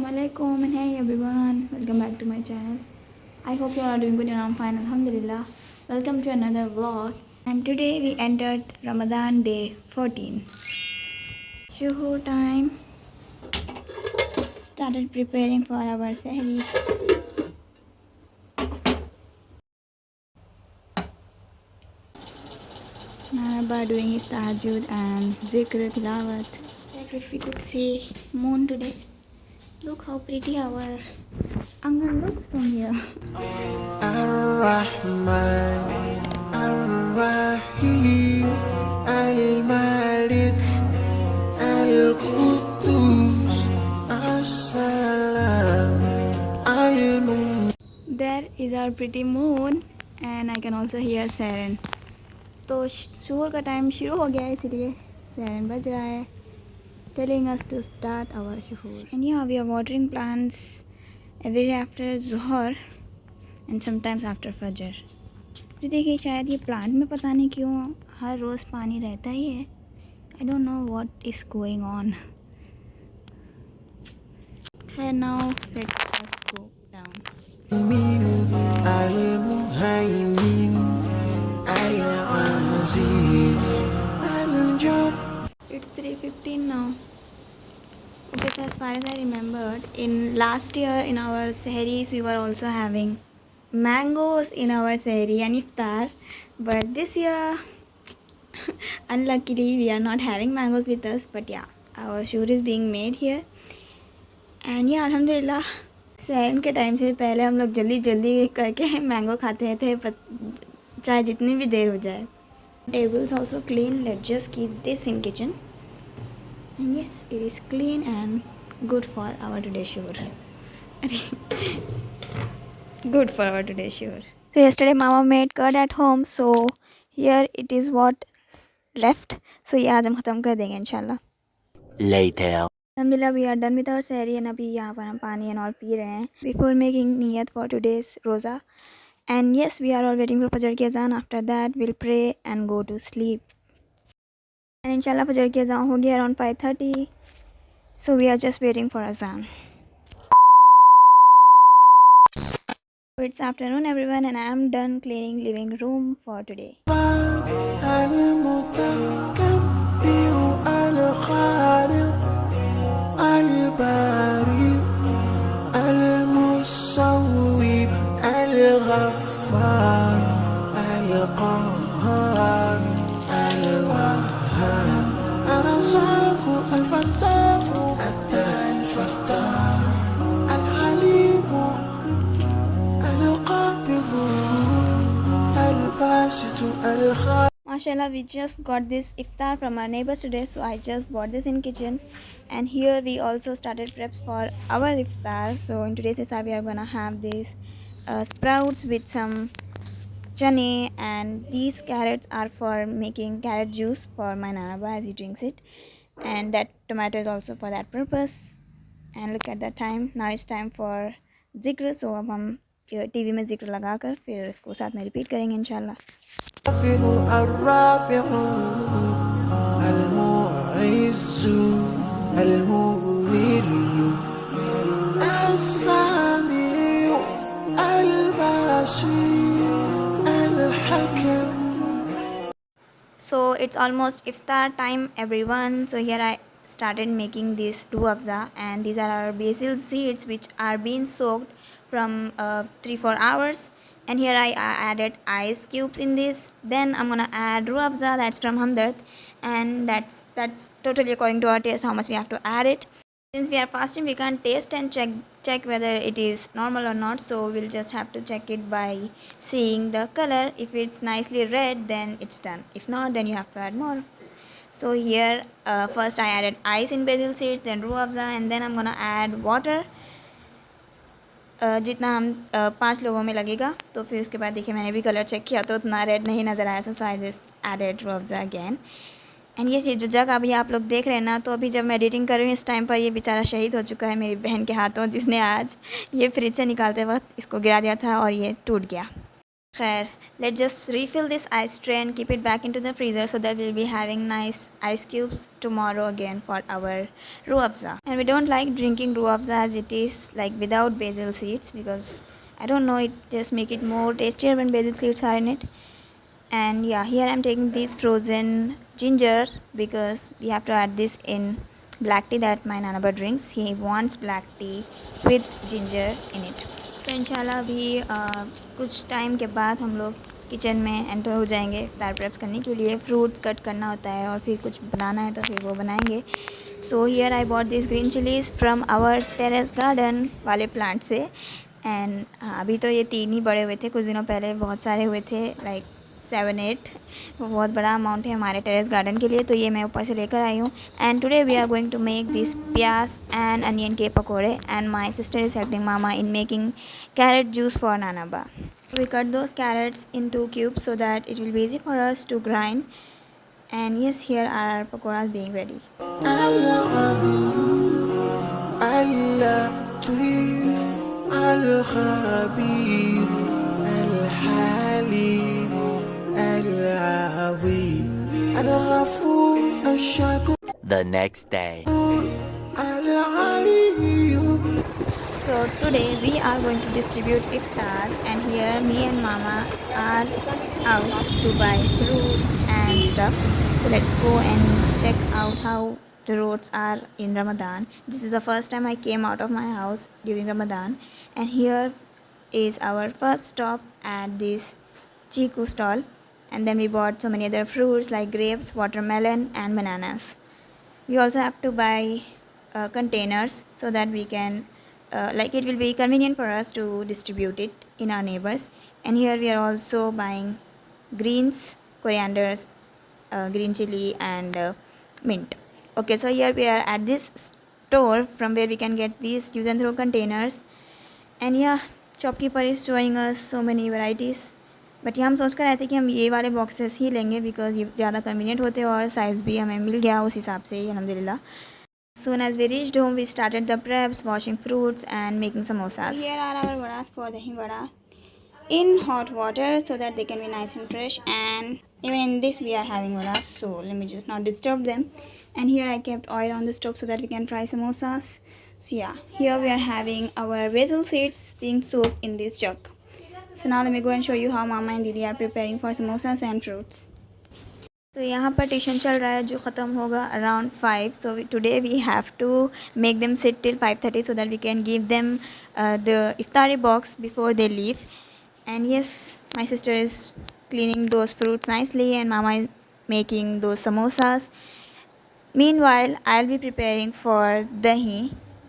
Assalamualaikum and hey everyone, welcome back to my channel. I hope you all are doing good and I'm fine, alhamdulillah. Welcome to another vlog, and today we entered Ramadan day 14. Shuhur time. Started preparing for our sahri. Naraba doing his tahajjud and zikr tilawat. Check if we could see moon today. Look how pretty our angan looks from here. Ar-Rahman, Ar-Rahim, Al-Malik, Al-Quddus, As-Salam, Al-Mu'min. There is our pretty moon and I can also hear siren. तो शोर का time शुरू हो गया है इसलिए siren बज रहा है telling us to start our shuhur. And yeah, we are watering plants every day after Zuhur and sometimes after Fajr. तो देखिए शायद ये प्लांट में पता नहीं क्यों हर रोज़ पानी रहता ही है. I don't know what is going on. And now let us go down. Al-Muhaymin, Al-Aziz, Al-Jabbar. It's 3:15 now. Okay, so as far as I remembered, in last year in our sehris we were also having mangoes in our sehri and iftar, but this year unluckily we are not having mangoes with us. But yeah, our shuhur is being made here and yeah, alhamdulillah सहरन के time से पहले हम लोग जल्दी जल्दी करके mango खाते थे चाहे जितनी भी देर हो जाए. Tables also clean. Let's just keep this in kitchen. And yes, it is clean and good for our today's shuhur. Good for our today's shuhur. So yesterday mama made curd at home. So here it is what left. So ये आज हम ख़त्म कर देंगे इंशाल्लाह. Later. Alhamdulillah, we are done with our sehri and अभी यहाँ पर हम पानी and all पी रहे हैं before making niyat for today's roza. And yes, we are all waiting for Fajr ki azan. After that, we'll pray and go to sleep. And inshallah, Fajr ki azan hogi around 5:30. So we are just waiting for azan. So it's afternoon, everyone, and I am done cleaning living room for today. Al-Mutakabbir, Al-Khaliq, Al-Bari, Al-Musawwir, Al-Ghaffar, Al-Qahhar, Al-Wahhab, Ar-Razzaq, Al-Fattah, Al-Fattar, Al-Halim, Al-Qabid, Al-Basit, Al-Khalid. Mashallah, we just got this iftar from our neighbors today, so I just bought this in kitchen. And here we also started preps for our iftar. So in today's iftar we are gonna have these sprouts with some chane, and these carrots are for making carrot juice for my Nanaba as he drinks it, and that tomato is also for that purpose. And look at that time, now it's time for zikr. So अब हम TV में जिक्र लगाकर फिर इसको साथ में repeat करेंगे इंशाल्लाह. الرافع المعز المذل السميع البصير الحكم. So it's almost iftar time, everyone. So here I started making this ruh afza, and these are our basil seeds which are being soaked from 3-4 hours. And here I added ice cubes in this. Then I'm gonna add ruh afza, that's from Hamdard, and that's totally according to our taste how much we have to add it. Since we are fasting, we can't taste and check whether it is normal or not, so we'll just have to check it by seeing the color. If it's nicely red, then it's done. If not, then you have to add more. So here first I added ice in basil seeds, then ruh afza, and then I'm gonna add water जितना हम 5 लोगों में लगेगा. तो फिर उसके बाद देखिए मैंने भी कलर चेक किया तो उतना रेड नहीं नज़र आया, so I just added Rooh Afza again. And ये जो जग अभी आप लोग देख रहे हैं ना, तो अभी जब मैं एडिटिंग कर रही हूँ इस टाइम पर ये बेचारा शहीद हो चुका है मेरी बहन के हाथों, जिसने आज ये फ्रिज से निकालते वक्त इसको गिरा दिया था और ये टूट गया. Khair, let's just refill this ice tray and keep it back into the freezer so that we'll be having nice ice cubes tomorrow again for our Ruh Afza. And we don't like drinking Ruh Afza as it is like without basil seeds, because I don't know, it just make it more tastier when basil seeds are in it. And yeah, here I'm taking this frozen ginger because we have to add this in black tea that my Nanaba drinks. He wants black tea with ginger in it. तो इंशाल्लाह अभी कुछ time के बाद हम लोग kitchen में enter हो जाएंगे इफ्तार प्रेप्स करने के लिए. फ्रूट्स कट करना होता है और फिर कुछ बनाना है तो फिर वो बनाएंगे. So here I bought this green chillies from our terrace garden वाले प्लांट से. एंड अभी तो ये 3 ही बड़े हुए थे, कुछ दिनों पहले बहुत सारे हुए थे, लाइक 7-8. वो बहुत बड़ा अमाउंट है हमारे टेरेस गार्डन के लिए, तो ये मैं ऊपर से लेकर आई हूँ. And today we are going to make this प्याज एंड अनियन के pakode. And my sister is helping mama in making carrot juice for Nanaba. We cut those carrots into cubes so that it will be easy for us to grind. And yes, here are our pakoras being ready. اللطيف الخبير الحليم العظيم الغفور الشكور The next day. العلي. So today we are going to distribute iftar, and here me and mama are out to buy fruits and stuff. So let's go and check out how the roads are in Ramadan. This is the first time I came out of my house during Ramadan, and here is our first stop at this chiku stall. And then we bought so many other fruits like grapes, watermelon and bananas. We also have to buy containers so that we can like it will be convenient for us to distribute it in our neighbors. And here we are also buying greens, corianders, green chili and mint. Okay, so here we are at this store from where we can get these use and throw containers. And yeah, shopkeeper is showing us so many varieties. But ये हम सोच कर रहे थे कि हम ये वाले बॉक्सेस ही लेंगे बिकॉज ये ज़्यादा कन्वीनियंट होते हैं और साइज़ भी हमें मिल गया उस हिसाब से ही, अल्हम्दुलिल्लाह. Soon as we reached home, we started the preps, washing fruits and making samosas. Here are our vadas for dahi vada in hot water so that they can be nice and fresh. And even in this we are having vadas, so let me just not disturb them. And here I kept oil on the stove so that we can fry samosas. So yeah, here we are having our basil seeds being soaked in this jug. So now let me go and show you how mama and didi are preparing for samosas and fruits. तो यहाँ पर tuition चल रहा है जो ख़त्म होगा around 5. So today we have to make them sit till 5:30 so that we can give them the iftari box before they leave. And yes, my sister is cleaning those fruits nicely and mama is making those samosas. Meanwhile, I'll be preparing for dahi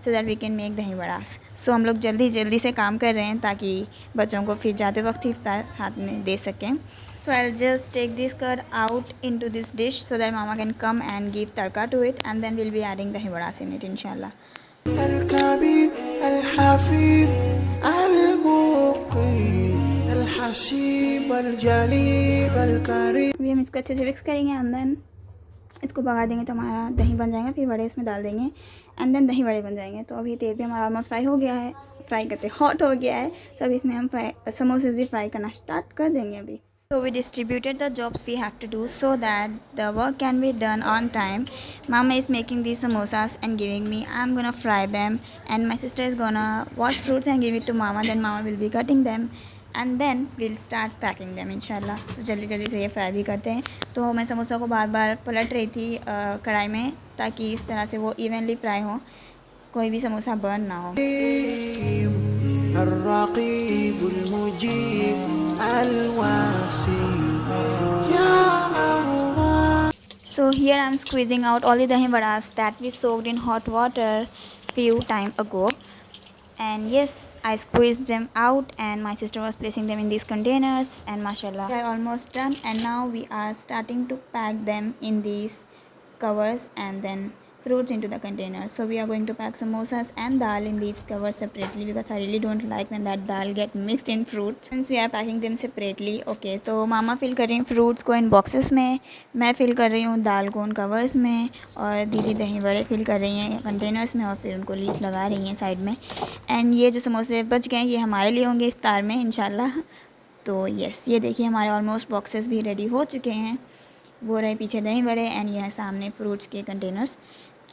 so that we can make dahi vadas. So हम लोग जल्दी से काम कर रहे हैं ताकि बच्चों को फिर जाते वक्त इफ्तार हाथ में दे सकें. So I'll just take this curd out into this dish so that mama can come and give tarka to it, and then we'll be adding dahi vadas in it inshallah. الكبير الحفيظ المقيم الحسيب الجليل الكريم. अभी हम इसको अच्छे से मिक्स करेंगे and then इसको पका देंगे तो हमारा दही बन जाएगा. फिर वड़े इसमें डाल देंगे एंड देन दही वड़े बन जाएंगे. तो अभी तेल भी हमारा ऑलमोस्ट फ्राई हो गया है, फ्राई करते हॉट हो गया है. तो अभी इसमें हम समोसे भी फ्राई करना स्टार्ट कर देंगे अभी. So we distributed the jobs we have to do so that the work can be done on time. Mama is making these samosas and giving me. I'm gonna fry them, and my sister is gonna wash fruits and give it to mama. Then mama will be cutting them, and then we'll start packing them inshallah. तो जल्दी से ये fry भी करते हैं. तो मैं समोसा को बार बार पलट रही थी कढ़ाई में ताकि इस तरह से वो इवनली फ्राई हो, कोई भी समोसा बर्न ना हो. الرقيب المجيب الواسع يا الله. So here I'm squeezing out all the dahi vadas that we soaked in hot water few time ago. And yes, I squeezed them out and my sister was placing them in these containers, and mashallah they are almost done. And now we are starting to pack them in these covers and then fruits into the container. So we are going to pack samosas and dal in these covers separately because I really don't like when that dal get mixed in fruits. Since we are packing them separately. Okay, तो मामा fill कर रही हैं fruits को इन boxes में, मैं fill कर रही हूँ दाल को उन कवर्स में, और दीदी दही बड़े फिल कर रही हैं कंटेनर्स में और फिर उनको लीच लगा रही हैं साइड में. एंड ये जो समोसे बच गए हैं ये हमारे लिए होंगे इफ्तार में इंशाल्लाह. तो यस, ये देखिए हमारे ऑलमोस्ट बॉक्सेस भी रेडी हो चुके हैं। वो रहे पीछे दही बड़े एंड यह सामने फ्रूट्स के कंटेनर्स।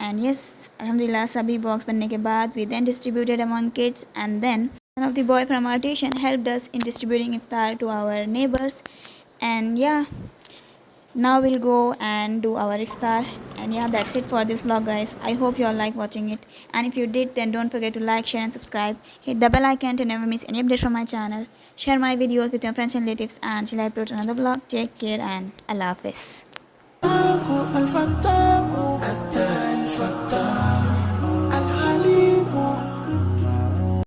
एंड यस, अल्हम्दुलिल्लाह सभी बॉक्स बनने के बाद we then distributed among kids and then one of the boy from our tuition helped us in distributing iftar to our neighbors. And yeah, now we'll go and do our iftar. And yeah, that's it for this vlog, guys. I hope you all like watching it, and if you did, then don't forget to like, share and subscribe. Hit the bell icon to never miss any update from my channel. Share my videos with your friends and relatives, and till I upload another vlog, take care and Allah Hafiz. الفتاح